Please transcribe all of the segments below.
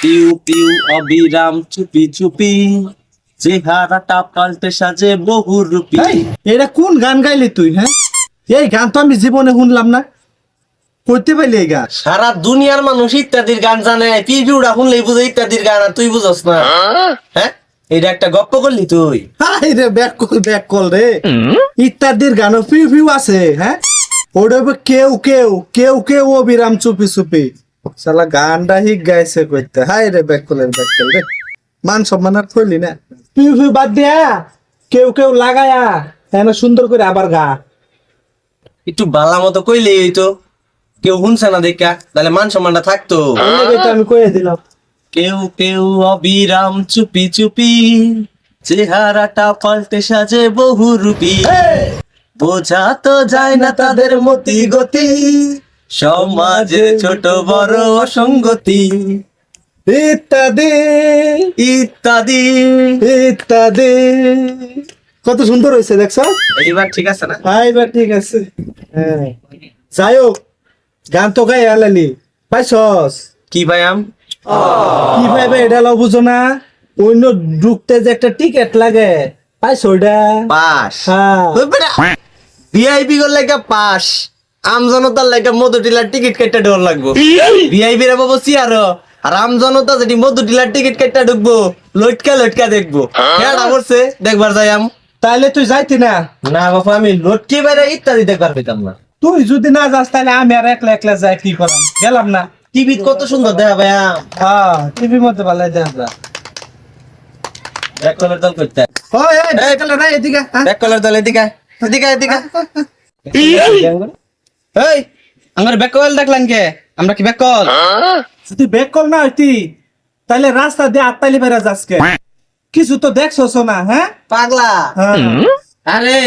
পিউ পিউ অবিরাম চুপি চুপি, চেহারাটা পাল্টে সাজে বহুরূপী। এই, এটা কোন গান গাইলি তুই? হ্যাঁ, এই গান তো আমি জীবনে শুনলাম না। করতে পাইলি এই গান? সারা দুনিয়ার মানুষ ইত্যাদির গান জানে, পিউটা শুনলেই বুঝে ইত্যাদির গান, আর তুই বুঝস না? হ্যাঁ, এটা একটা গপ্প করলি তুই। হাই রে, ব্যাক কল রে। ইত্যাদির গানও ফিউ ফিউ আছে। হ্যাঁ, ওটা হবে কেউ কেউ কেউ কেউ অবিরাম চুপি চুপি। শালা গানটা হিক গাইছে কইতে। হাই রে, ব্যাক কল রে। মান সম্মান আর কইলি না। ফিউ ফিউ বাদ দিয়া কেউ কেউ লাগায়া এনে সুন্দর করে আবার গা। একটু বালা মতো কইলি তো, কেউ শুনছে না দেখা, তাহলে মান সম্মানটা থাকতো। আমি কয়ে দিলাম। কেউ কেউ অবিরাম চুপি চুপি, চেহারাটা পাল্টে সাজে বহুরূপী। বোঝা তো যায় না তাদের মতি গতি, সমাজে ছোট বড় অসঙ্গতি। ইত্যাদি ইত্যাদি। ইত্যাদি। কত সুন্দর হয়েছে দেখছো? এইবার ঠিক আছে না? হ্যাঁ, এবার ঠিক আছে। হ্যাঁ, যাই হোক, গান তো গাই আলানি পাইছস। কি ভাইয়াম? কি ভাইবে এটা লাও বুঝো না? অন্য ঢুকতে যে একটা টিকিট লাগে, পাইছো ওটা? পাস। হ্যাঁ। ভিআইপি গুলো লেখা পাস, আমজনতার লেখা মধু টিলার টিকিট কেটে ঢোল লাগবো। ভিআইপি রে বাবু সিয়ারো, আর আমজনতা যেটি মধু টিলার টিকিট কেটে ঢুকবো, লটকা লটকা দেখবো। হ্যাঁ বলছে দেখবার যাই আম। তাইলে তুই যাইতি না? না বাবা, আমি লটকি বাইরে ইত্যাদি দেখবার পেতাম না। তুই যদি না যাস তাহলে আমি আর একলা একলা যাই কি করাম, গেলাম না। টিভি কত সুন্দর দেখা ভাইয়া। হ্যাঁ, টিভির মধ্যে ভালো দেখা। ব্যাক কলার দল করতে। ওই এই দেখলে না এদিকে? হ্যাঁ? ব্যাক কলার দল এদিকে এদিকে এদিকে। এই আমার ব্যাক কল দেখলেন কে? আমরা কি ব্যাক কল? যদি ব্যাক কল না হইতি তাহলে রাস্তা দিয়ে আত্মালি বেড়া যাসকে। কিছু তো দেখছস না? হ্যাঁ, পাগলা। হ্যাঁ। আরে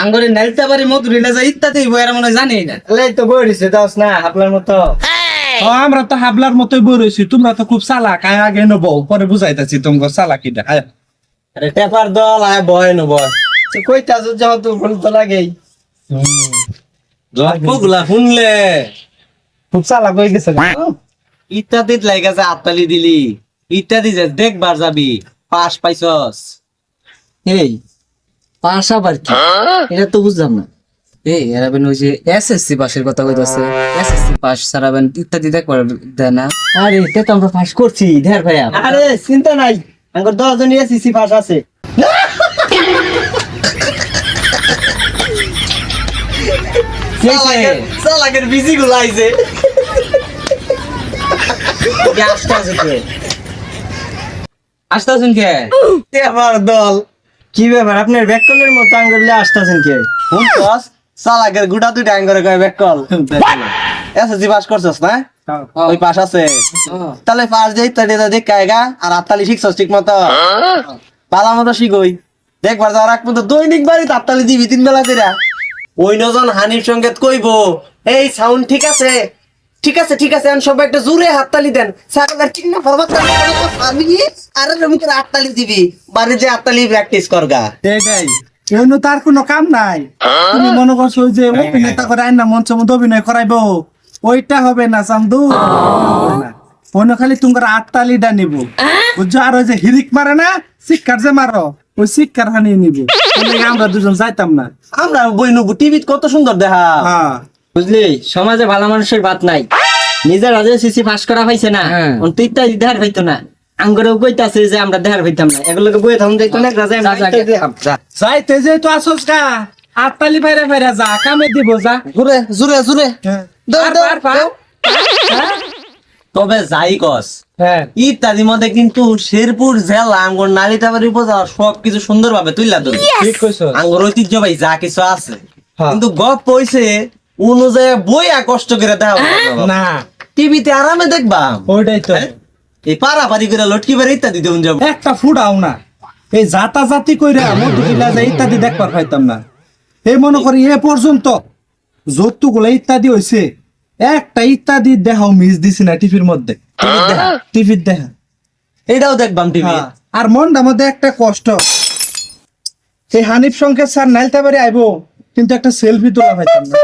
আঙ্গরে নাইলতা বাড়ি মধু রিলা যায় ইত্যাদি বইরা মনে জানি না। এই তো বই দিছে দাস না আপনার মতো। ও, আমরা তো হাবলার মতোই বই রয়েছি, তোমরা তো খুব চালাক। আগে নেবো, পরে বুঝাইতেছি তোমাকে চালাকিটা। আরে টেপার দল আয় বয় ন বয়। তো কইতা যাও তো ফোন তো লাগেই। গল্পগুলা শুনলে খুব চালাক হয়ে গেছে। ইত্যাদিত লাগাছে আত্তালি দিলি, ইত্যাদি যে দেখবার যাবি পাস পাইছস। এই পাস আবার কি? এটা তো বুঝলাম না। এই এরাবেন ওই যে এসএসসি পাশের কথা কইতাছে, এসএসসি পাস সারাবেন ইত্যাদি দেখবার দেয় না। আরে এটা তো আমরা পাস করছি ঢের ভাইয়া। আরে চিন্তা নাই, আঙ্গর 10 জন এসএসসি পাস আছে। সালাকের বিজি গুলা আইছে। আসতেছেন কে? টেপার দল কি ব্যাপার আপনার ব্যাককলের মতো আঙ্গুলে আসতেছেন কে? শুনছস? সালাকের গুটা দুইটা আঙ্গরে কয় ব্যাক কল। এসএসসি পাস করছস না? ওই পাস আছে। তাহলে পাস যাই তো এটা দেখ কায়গা, আর আত্তালি শিখছস ঠিক মতো? পালা মতো শিখই। দেখবার যাওয়ার আগ পর্যন্ত দৈনিক বাড়িতে আত্তালি দিবি 3 বেলা কইরা। ওই নজন হানির সঙ্গে কইবো, এই সাউন্ড ঠিক আছে ঠিক আছে ঠিক আছে, সবাই একটা জোরে হাততালি দেন। সাকলার ঠিক না ফরমাত আমি আরে তুমি করে হাততালি দিবি, বাড়ি যে হাততালি প্র্যাকটিস করগা। এটাই, এমন তার কোনো কাম নাই। তুমি মনে করছো ওই যে অভিনেতা করে আইন না মঞ্চ মধ্যে অভিনয় করাইবো, ওইটা হবে না চান্দু। অন্য খালি তোমার আটতালিটা নিব, বুঝছো? আর ওই যে হিরিক মারে না, শিক্ষার যে মারো, ওই শিক্ষার হানি নিব। আমরা দুজন যাইতাম না। আমরা বই নবু টিভিত কত সুন্দর দেখা। হ্যাঁ, বুঝলি সমাজে ভালো মানুষের বাত নাই। নিজের রাজে সিসি পাস করা পাইছে না, তুই ইত্যাদি দেখার পাইতো না। আঙ্গরেও কইতাছে যে আমরা দেখার পাইতাম না, এগুলোকে বইয়ে থাকুন যাইতো না। যাইতে যে তো আসস গা, আটতালি ফাইরা ফাইরা যা, কামে দিব যা। জোরে জোরে জোরে। হ্যাঁ, তবে যাই কস, হ্যাঁ, ইত্যাদি মধ্যে কিন্তু শেরপুর জেলা আঙ্গর নালিতাবাড়ি উপজেলা সবকিছু সুন্দর ভাবে তুইলা ধরি। ঠিক কইছো। আঙ্গর ঐতিহ্যবাহী যা কিছু আছে, হ্যাঁ। কিন্তু গপ পয়সে অনুযায়ী বইয়া কষ্ট করে দেখা না, টিভিতে আরামে দেখবা। ওইটাই তো। এই পারাপারি করে লটকি বেড়ে ইত্যাদি দেউন যাবো। একটা ফুডাও না, এই জাতা জাতি কইরা মধুকিলা যায় ইত্যাদি দেখবার পাইতাম না। এই মনে করি এ পর্যন্ত যতগুলো ইত্যাদি হইছে, একটা ইত্যাদি দেখাও মিস দিছি না টিভির মধ্যে। টিভির দেখা এইটাও দেখবাম টিভি। হ্যাঁ, আর মনটার মধ্যে একটা কষ্ট, এই হানিফ সংকেত স্যার নাইলতে পারে আইবো, কিন্তু একটা সেলফি তোলা পাইতাম না।